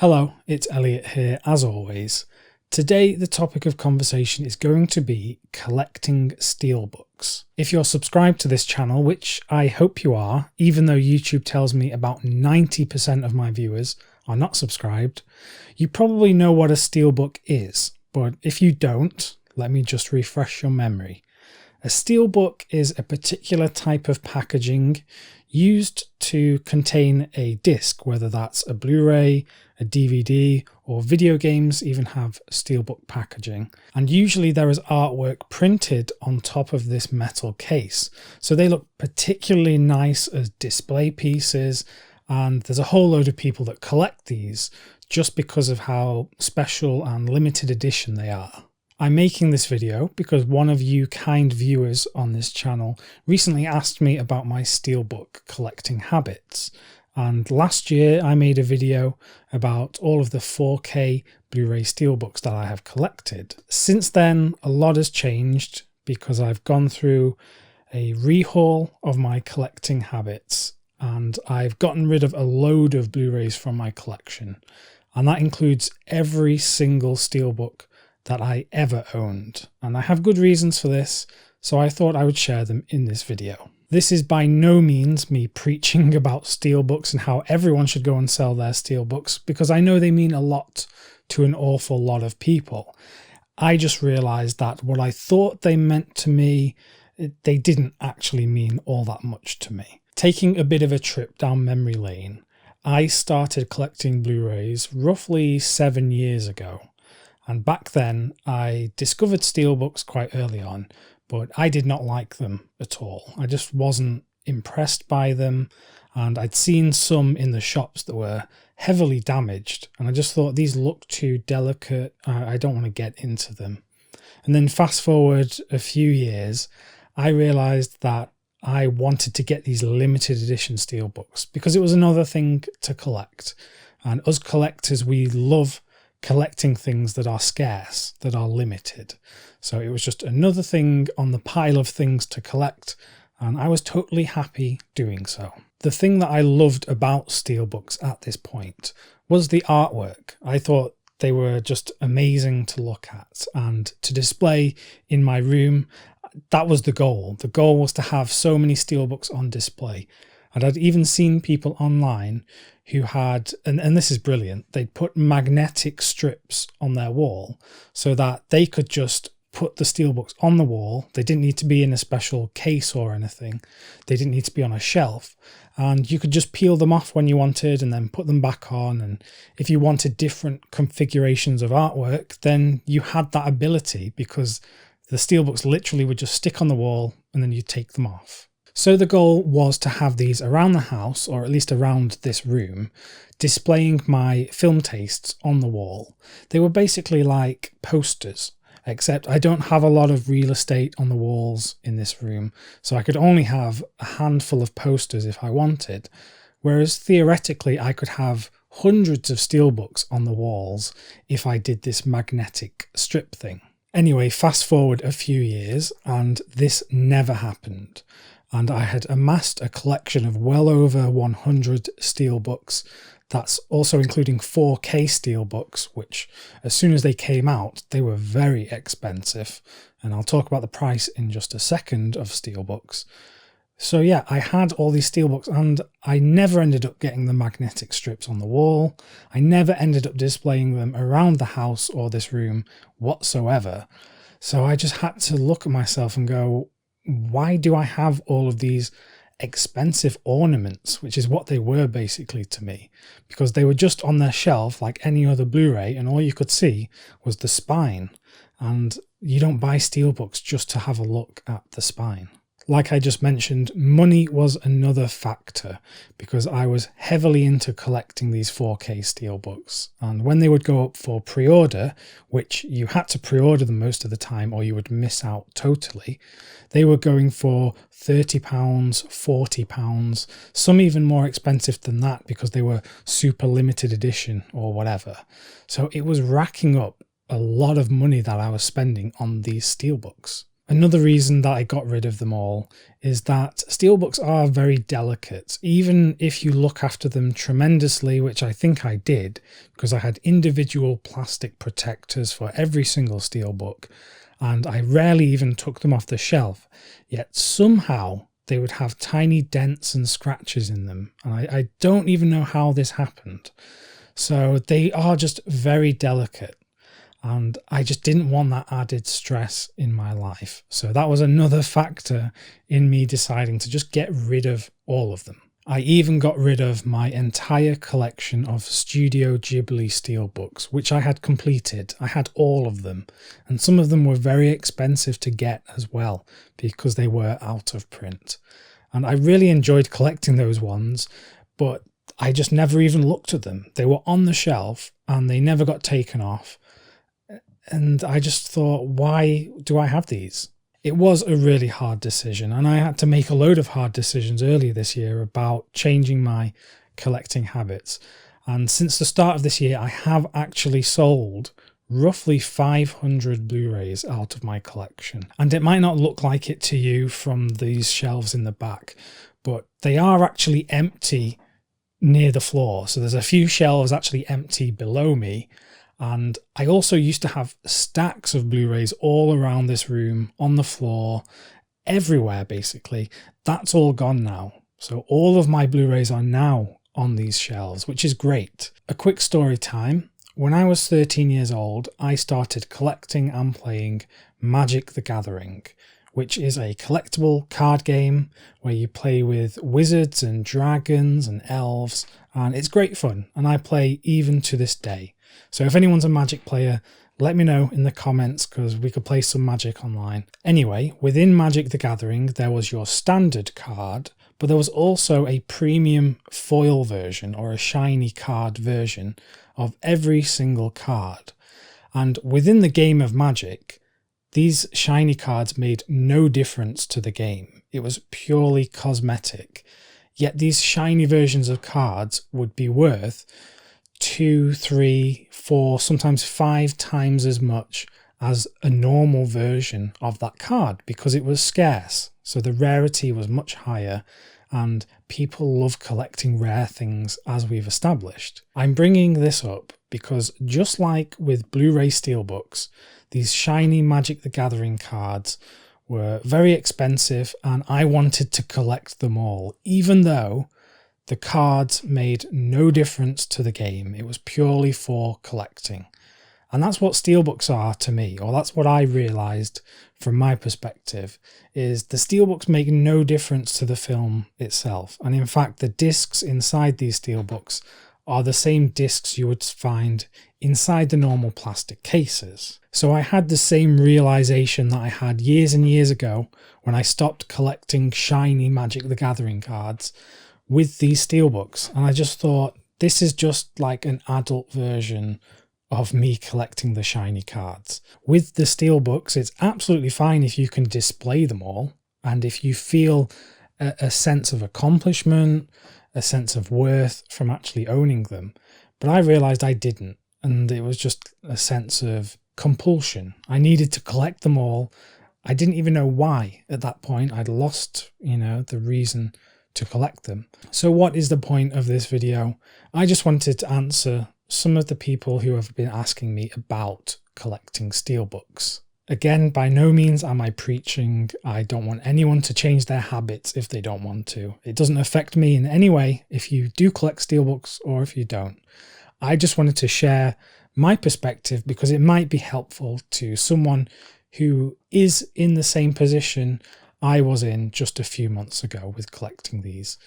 Hello, it's Elliot here as always. Today the topic of conversation is going to be collecting steelbooks. If you're subscribed to this channel, which I hope you are, even though YouTube tells me about 90% of my viewers are not subscribed, you probably know what a steelbook is. But if you don't, let me just refresh your memory. A steelbook is a particular type of packaging used to contain a disc, whether that's a Blu-ray, a DVD, or video games even have steelbook packaging. And usually there is artwork printed on top of this metal case. So they look particularly nice as display pieces, and there's a whole load of people that collect these just because of how special and limited edition they are. I'm making this video because one of you kind viewers on this channel recently asked me about my steelbook collecting habits. And last year I made a video about all of the 4K Blu-ray steelbooks that I have collected. Since then, a lot has changed because I've gone through a rehaul of my collecting habits and I've gotten rid of a load of Blu-rays from my collection. And that includes every single steelbook that I ever owned. And I have good reasons for this, so I thought I would share them in this video. This is by no means me preaching about steelbooks and how everyone should go and sell their steelbooks, because I know they mean a lot to an awful lot of people. I just realized that what I thought they meant to me, they didn't actually mean all that much to me. Taking a bit of a trip down memory lane, I started collecting Blu-rays roughly 7 years ago. And back then I discovered steelbooks quite early on, but I did not like them at all. I just wasn't impressed by them, and I'd seen some in the shops that were heavily damaged, and I just thought these look too delicate. I don't want to get into them. And then fast forward a few years, I realized that I wanted to get these limited edition steelbooks because it was another thing to collect. And us collectors, we love collecting things that are scarce, that are limited. So it was just another thing on the pile of things to collect, and I was totally happy doing so. The thing that I loved about steelbooks at this point was the artwork. I thought they were just amazing to look at and to display in my room. That was the goal. The goal was to have so many steelbooks on display. And I'd even seen people online who had, and this is brilliant, they'd put magnetic strips on their wall so that they could just put the steelbooks on the wall. They didn't need to be in a special case or anything. They didn't need to be on a shelf. And you could just peel them off when you wanted and then put them back on. And if you wanted different configurations of artwork, then you had that ability because the steelbooks literally would just stick on the wall and then you take them off. So the goal was to have these around the house, or at least around this room, displaying my film tastes on the wall. They were basically like posters, except I don't have a lot of real estate on the walls in this room, so I could only have a handful of posters if I wanted, whereas theoretically I could have hundreds of steelbooks on the walls if I did this magnetic strip thing. Anyway, fast forward a few years and this never happened. And I had amassed a collection of well over 100 steelbooks. That's also including 4K steelbooks, which as soon as they came out, they were very expensive. And I'll talk about the price in just a second of steelbooks. So yeah, I had all these steelbooks and I never ended up getting the magnetic strips on the wall. I never ended up displaying them around the house or this room whatsoever. So I just had to look at myself and go, why do I have all of these expensive ornaments, which is what they were basically to me, because they were just on their shelf like any other Blu-ray and all you could see was the spine, and you don't buy steelbooks just to have a look at the spine. Like I just mentioned, money was another factor because I was heavily into collecting these 4K steelbooks, and when they would go up for pre-order, which you had to pre-order them most of the time or you would miss out totally, they were going for £30, £40, some even more expensive than that because they were super limited edition or whatever. So it was racking up a lot of money that I was spending on these steelbooks. Another reason that I got rid of them all is that steelbooks are very delicate. Even if you look after them tremendously, which I think I did, because I had individual plastic protectors for every single steelbook, and I rarely even took them off the shelf, yet somehow they would have tiny dents and scratches in them. And I don't even know how this happened. So they are just very delicate. And I just didn't want that added stress in my life. So that was another factor in me deciding to just get rid of all of them. I even got rid of my entire collection of Studio Ghibli steelbooks, which I had completed. I had all of them, and some of them were very expensive to get as well because they were out of print. And I really enjoyed collecting those ones, but I just never even looked at them. They were on the shelf and they never got taken off. And I just thought, why do I have these? It was a really hard decision, and I had to make a load of hard decisions earlier this year about changing my collecting habits. And since the start of this year, I have actually sold roughly 500 Blu-rays out of my collection. And it might not look like it to you from these shelves in the back, but they are actually empty near the floor. So there's a few shelves actually empty below me. And I also used to have stacks of Blu-rays all around this room, on the floor, everywhere basically. That's all gone now. So all of my Blu-rays are now on these shelves, which is great. A quick story time. When I was 13 years old, I started collecting and playing Magic the Gathering, which is a collectible card game where you play with wizards and dragons and elves, and it's great fun, and I play even to this day. So if anyone's a Magic player, let me know in the comments because we could play some Magic online. Anyway, within Magic the Gathering, there was your standard card, but there was also a premium foil version or a shiny card version of every single card. And within the game of Magic, these shiny cards made no difference to the game. It was purely cosmetic. Yet these shiny versions of cards would be worth 2, 3, 4, sometimes 5 times as much as a normal version of that card because it was scarce. So the rarity was much higher and people love collecting rare things, as we've established. I'm bringing this up because just like with Blu-ray steelbooks, these shiny Magic the Gathering cards were very expensive and I wanted to collect them all, even though the cards made no difference to the game. It was purely for collecting. And that's what steelbooks are to me, or that's what I realised from my perspective, is the steelbooks make no difference to the film itself. And in fact, the discs inside these steelbooks are the same discs you would find inside the normal plastic cases. So I had the same realisation that I had years and years ago when I stopped collecting shiny Magic the Gathering cards with these steelbooks, and I just thought, this is just like an adult version of me collecting the shiny cards. With the steelbooks, it's absolutely fine if you can display them all, and if you feel a sense of accomplishment, a sense of worth from actually owning them. But I realised I didn't, and it was just a sense of compulsion. I needed to collect them all. I didn't even know why at that point. I'd lost, the reason to collect them. So what is the point of this video? I just wanted to answer some of the people who have been asking me about collecting steelbooks. Again, by no means am I preaching. I don't want anyone to change their habits if they don't want to. It doesn't affect me in any way if you do collect steelbooks or if you don't. I just wanted to share my perspective because it might be helpful to someone who is in the same position I was in just a few months ago with collecting these.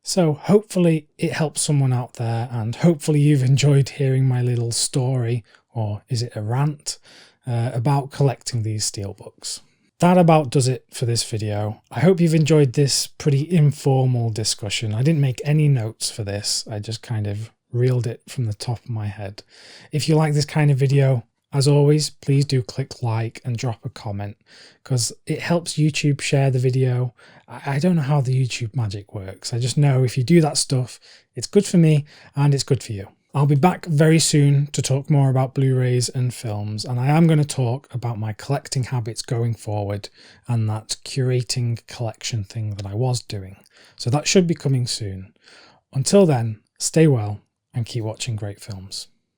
So hopefully it helps someone out there, and hopefully you've enjoyed hearing my little story, or is it a rant, about collecting these steelbooks. That about does it for this video. I hope you've enjoyed this pretty informal discussion. I didn't make any notes for this. I just kind of reeled it from the top of my head. If you like this kind of video, as always, please do click like and drop a comment because it helps YouTube share the video. I don't know how the YouTube magic works. I just know if you do that stuff, it's good for me and it's good for you. I'll be back very soon to talk more about Blu-rays and films, and I am going to talk about my collecting habits going forward and that curating collection thing that I was doing. So that should be coming soon. Until then, stay well and keep watching great films.